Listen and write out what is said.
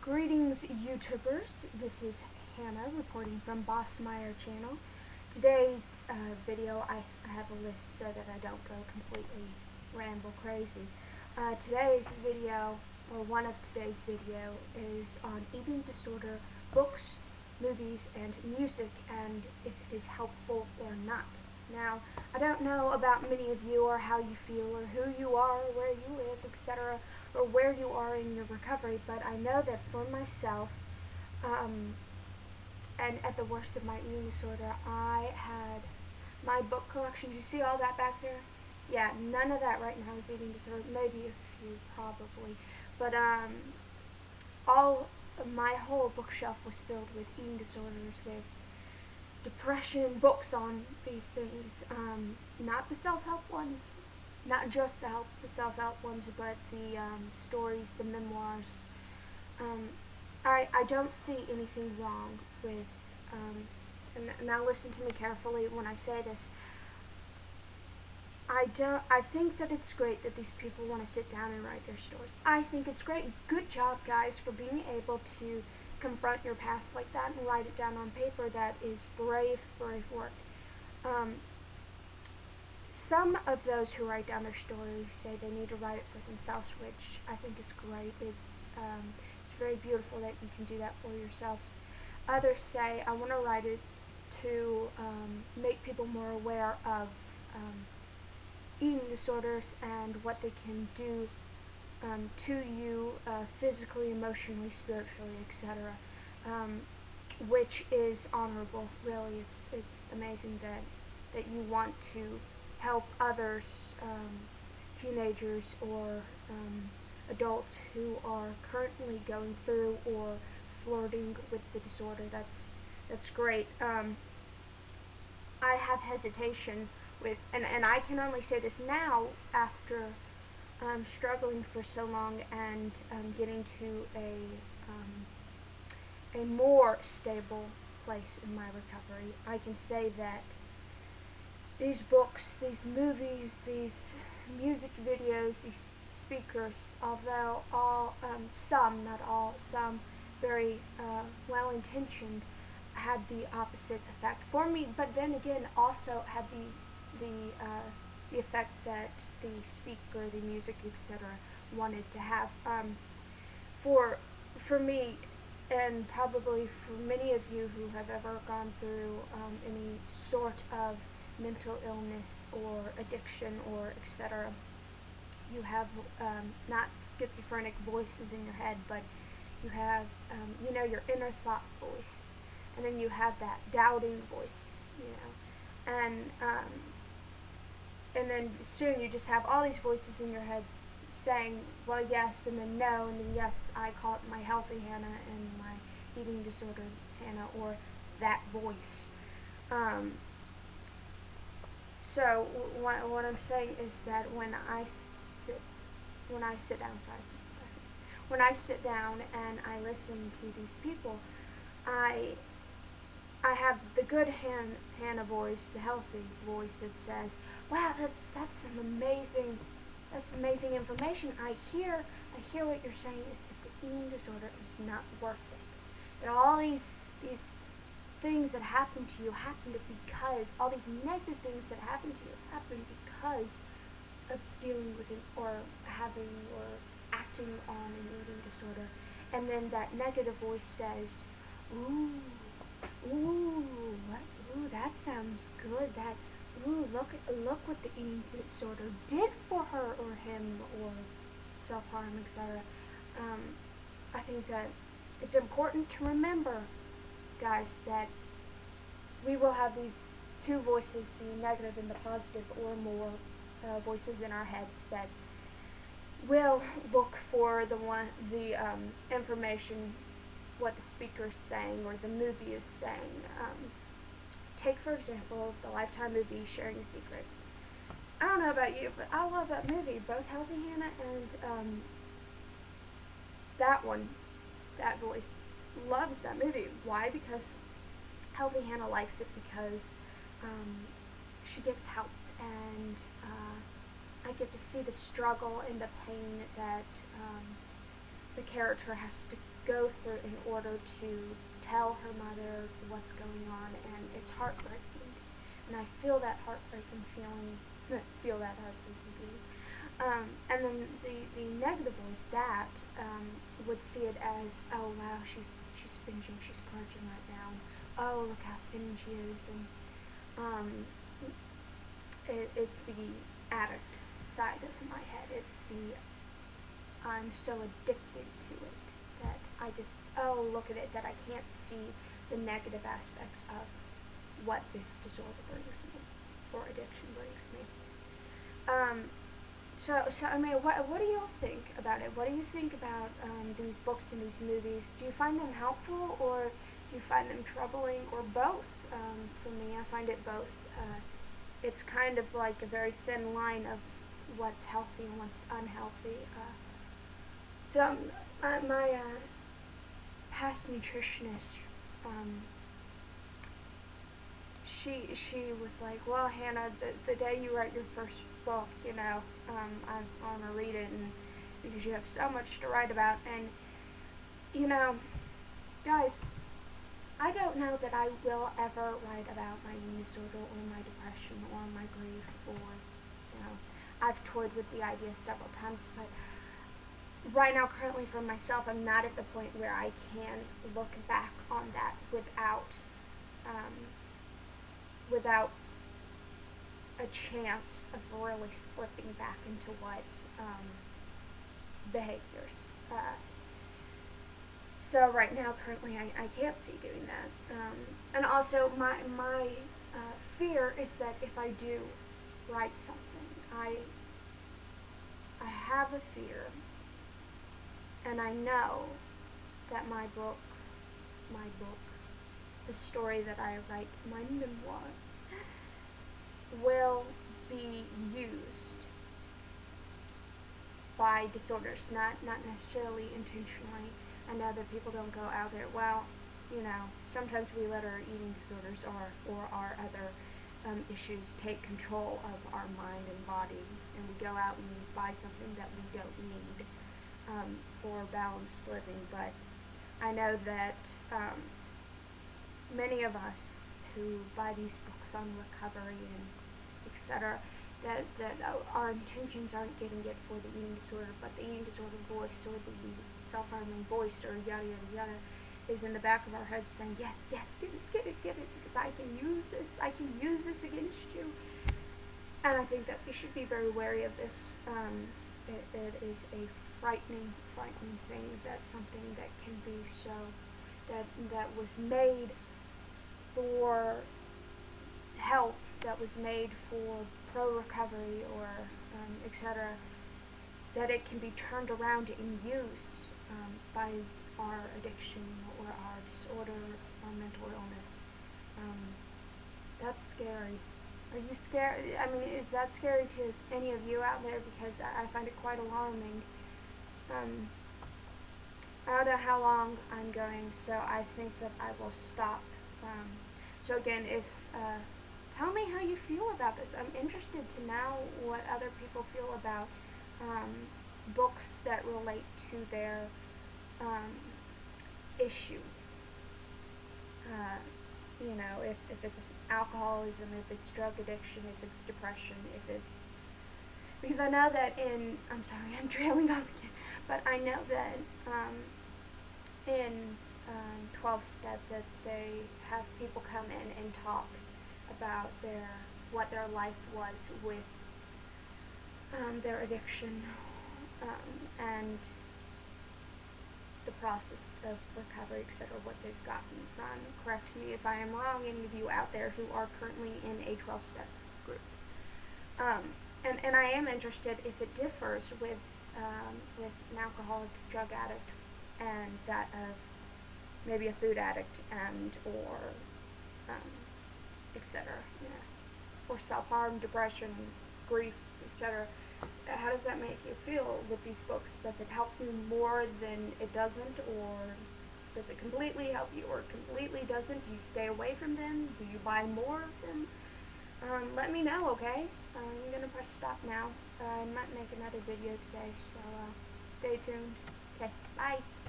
Greetings, YouTubers. This is Hannah reporting from Boss Meyer channel. Today's video, I have a list so that I don't go completely ramble crazy. Today's video, or one of today's video, is on eating disorder, books, movies, and music, and if it is helpful or not. Now, I don't know about many of you or how you feel or who you are or where you live, etc., or where you are in your recovery, but I know that for myself, and at the worst of my eating disorder, I had my book collection. Do you see all that back there? Yeah, none of that right now is eating disorder. Maybe a few, probably. But my whole bookshelf was filled with eating disorders, with depression, books on these things, not the self-help ones, not just the self-help ones, but the stories, the memoirs. I don't see anything wrong with, and now listen to me carefully when I say this. I think that it's great that these people want to sit down and write their stories. I think it's great. Good job, guys, for being able to confront your past like that and write it down on paper. That is brave, brave work. Some of those who write down their stories say they need to write it for themselves, which I think is great. It's very beautiful that you can do that for yourselves. Others say, I want to write it to make people more aware of eating disorders and what they can do to you physically, emotionally, spiritually, etc., which is honorable. Really, it's amazing that you want to help others, teenagers or adults who are currently going through or flirting with the disorder. That's great. I have hesitation with, and I can only say this now after struggling for so long and getting to a more stable place in my recovery. I can say that these books, these movies, these music videos, these speakers, although some, not all, some very well-intentioned, had the opposite effect for me, but then again also had the effect that the speaker, the music, etc., wanted to have. For me, and probably for many of you who have ever gone through any sort of mental illness or addiction or etc., you have not schizophrenic voices in your head, but you have your inner thought voice, and then you have that doubting voice, and then soon you just have all these voices in your head saying, well, yes, and then no, and then yes. I call it my healthy Hannah and my eating disorder Hannah, or that voice. So what I'm saying is that when I sit down and I listen to these people, I have the good Hannah voice, the healthy voice that says, wow, that's amazing information. I hear what you're saying is that the eating disorder is not worth it. That all these things that happen to you because all these negative things that happen to you happen because of dealing with it or having or acting on an eating disorder. And then that negative voice says, ooh, that sounds good. Look what the eating disorder did for her or him, or self-harm, etc. I think that it's important to remember, guys, that we will have these two voices, the negative and the positive, or more voices in our heads that will look for the information, what the speaker is saying or the movie is saying. Take, for example, the Lifetime movie, Sharing a Secret. I don't know about you, but I love that movie, both Healthy Hannah and that voice loves that movie. Why? Because Healthy Hannah likes it because she gets help, and I get to see the struggle and the pain that the character has to go through in order to tell her mother what's going on, and it's heartbreaking. And I feel that heartbreaking feeling, feel that heartbreaking feeling. And then the negative voice, that would see it as, oh wow, she's binging, she's purging right now. Oh, look how thin she is, and it's the addict side of my head. It's the I'm so addicted to it that I just, oh, look at it, that I can't see the negative aspects of what this disorder brings me, or addiction brings me. So I mean, what do you think about it? What do you think about these books and these movies? Do you find them helpful, or do you find them troubling, or both? For me, I find it both. It's kind of like a very thin line of what's healthy and what's unhealthy. So my past nutritionist, she was like, well, Hannah, the day you write your first book, you know, I want to read it, and because you have so much to write about, and you know, guys, I don't know that I will ever write about my eating disorder or my depression or my grief, or you know, I've toyed with the idea several times, but right now, currently for myself, I'm not at the point where I can look back on that without a chance of really slipping back into what behaviors. So right now, currently, I can't see doing that. And also, my fear is that if I do write something, I have a fear, and I know that my book, the story that I write, my memoirs, will be used by disorders, not necessarily intentionally. I know that people don't go out there, well, you know, sometimes we let our eating disorders or our other issues take control of our mind and body, and we go out and we buy something that we don't need for balanced living. But I know that many of us who buy these books on recovery and etc., that our intentions aren't getting it for the eating disorder, but the eating disorder voice or the self-harming voice or yada yada yada is in the back of our head saying, yes, yes, get it, because I can use this against you. And I think that we should be very wary of this. It is a frightening thing. That's something that can be so, that was made for health, that was made for pro-recovery or etc., that it can be turned around and used by our addiction or our disorder or mental illness. That's scary. Are you scared? I mean, is that scary to any of you out there? Because I find it quite alarming. I don't know how long I'm going, so I think that I will stop. So again, if tell me how you feel about this. I'm interested to know what other people feel about books that relate to their issue. You know, if it's alcoholism, if it's drug addiction, if it's depression, if it's, because I know that I'm sorry, I'm trailing off again, but I know that in 12 steps that they have people come in and talk about what their life was with their addiction, and the process of recovery, etc., what they've gotten. Correct me if I am wrong, any of you out there who are currently in a 12-step group. And I am interested if it differs with an alcoholic drug addict and that of maybe a food addict and or etc., you know, or self-harm, depression, grief, etc. How does that make you feel with these books? Does it help you more than it doesn't, or does it completely help you, or completely doesn't? Do you stay away from them? Do you buy more of them? Let me know, okay? I'm gonna press stop now. I might make another video today, so stay tuned. Okay, bye.